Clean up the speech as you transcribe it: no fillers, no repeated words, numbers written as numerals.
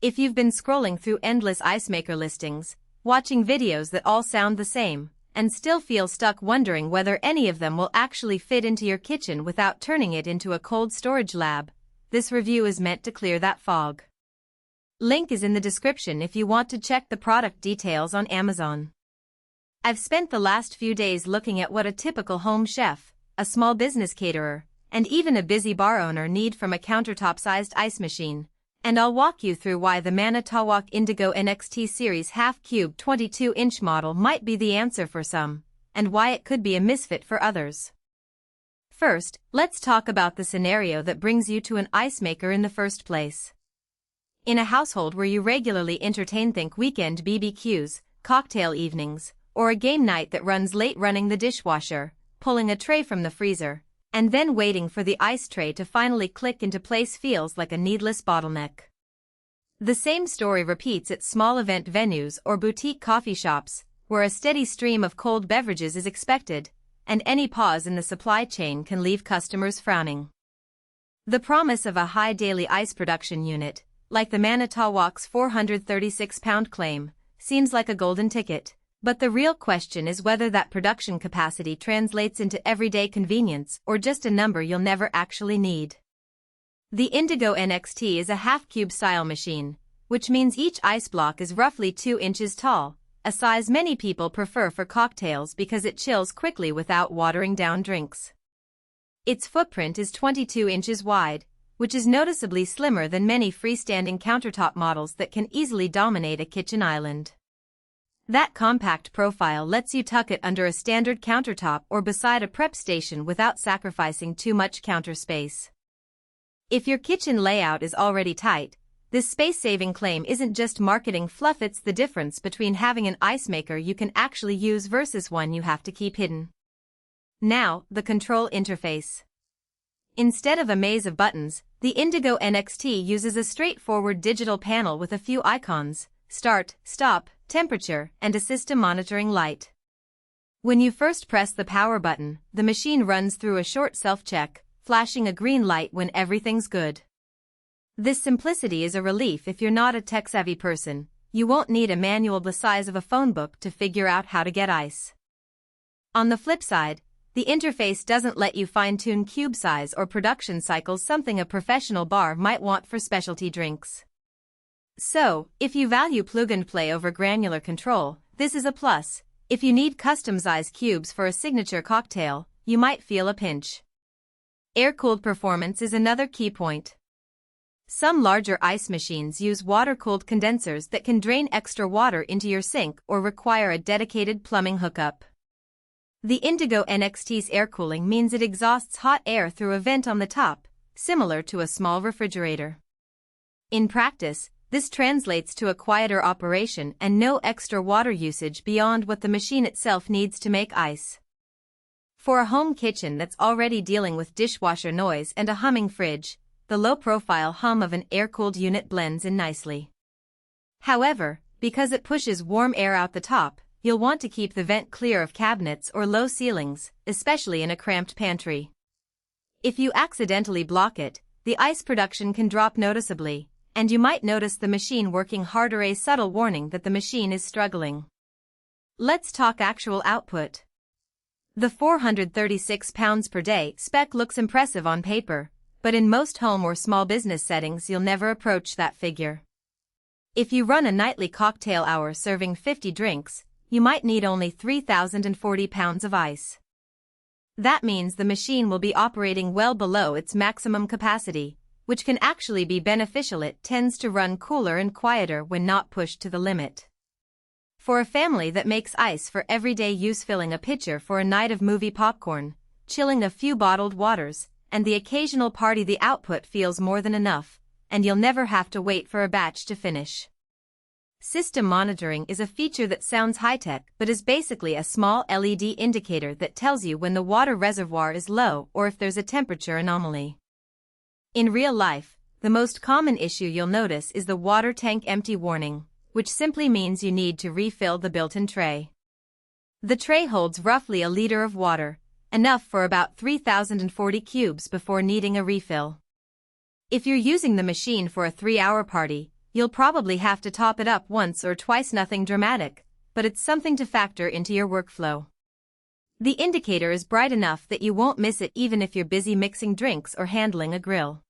If you've been scrolling through endless ice maker listings, watching videos that all sound the same, and still feel stuck wondering whether any of them will actually fit into your kitchen without turning it into a cold storage lab, this review is meant to clear that fog. Link is in the description if you want to check the product details on Amazon. I've spent the last few days looking at what a typical home chef, a small business caterer, and even a busy bar owner need from a countertop-sized ice machine, and I'll walk you through why the Manitowoc Indigo NXT Series half-cube 22-inch model might be the answer for some, and why it could be a misfit for others. First, let's talk about the scenario that brings you to an ice maker in the first place. In a household where you regularly entertain, think weekend BBQs, cocktail evenings, or a game night that runs late, running the dishwasher, pulling a tray from the freezer, and then waiting for the ice tray to finally click into place feels like a needless bottleneck. The same story repeats at small event venues or boutique coffee shops, where a steady stream of cold beverages is expected, and any pause in the supply chain can leave customers frowning. The promise of a high daily ice production unit, like the Manitowoc's 436-pound claim, seems like a golden ticket. But the real question is whether that production capacity translates into everyday convenience or just a number you'll never actually need. The Indigo NXT is a half-cube style machine, which means each ice block is roughly 2 inches tall, a size many people prefer for cocktails because it chills quickly without watering down drinks. Its footprint is 22 inches wide, which is noticeably slimmer than many freestanding countertop models that can easily dominate a kitchen island. That compact profile lets you tuck it under a standard countertop or beside a prep station without sacrificing too much counter space. If your kitchen layout is already tight, this space-saving claim isn't just marketing fluff, it's the difference between having an ice maker you can actually use versus one you have to keep hidden. Now, the control interface. Instead of a maze of buttons, the Indigo NXT uses a straightforward digital panel with a few icons: start, stop, temperature, and a system monitoring light. When you first press the power button, the machine runs through a short self-check, flashing a green light when everything's good. This simplicity is a relief if you're not a tech-savvy person. You won't need a manual the size of a phone book to figure out how to get ice. On the flip side, the interface doesn't let you fine-tune cube size or production cycles, something a professional bar might want for specialty drinks. So, if you value plug-and-play over granular control, this is a plus. If you need custom-sized cubes for a signature cocktail, you might feel a pinch. Air-cooled performance is another key point. Some larger ice machines use water-cooled condensers that can drain extra water into your sink or require a dedicated plumbing hookup. The Indigo NXT's air cooling means it exhausts hot air through a vent on the top, similar to a small refrigerator. In practice, this translates to a quieter operation and no extra water usage beyond what the machine itself needs to make ice. For a home kitchen that's already dealing with dishwasher noise and a humming fridge, the low-profile hum of an air-cooled unit blends in nicely. However, because it pushes warm air out the top, you'll want to keep the vent clear of cabinets or low ceilings, especially in a cramped pantry. If you accidentally block it, the ice production can drop noticeably, and you might notice the machine working harder, a subtle warning that the machine is struggling. Let's talk actual output. The 436 pounds per day spec looks impressive on paper, but in most home or small business settings you'll never approach that figure. If you run a nightly cocktail hour serving 50 drinks, you might need only 3,040 pounds of ice. That means the machine will be operating well below its maximum capacity, which can actually be beneficial. It tends to run cooler and quieter when not pushed to the limit. For a family that makes ice for everyday use, filling a pitcher for a night of movie popcorn, chilling a few bottled waters, and the occasional party, the output feels more than enough, and you'll never have to wait for a batch to finish. System monitoring is a feature that sounds high-tech but is basically a small LED indicator that tells you when the water reservoir is low or if there's a temperature anomaly. In real life, the most common issue you'll notice is the water tank empty warning, which simply means you need to refill the built-in tray. The tray holds roughly a liter of water, enough for about 3,040 cubes before needing a refill. If you're using the machine for a 3-hour party, You'll probably have to top it up once or twice, nothing dramatic, but it's something to factor into your workflow. The indicator is bright enough that you won't miss it even if you're busy mixing drinks or handling a grill.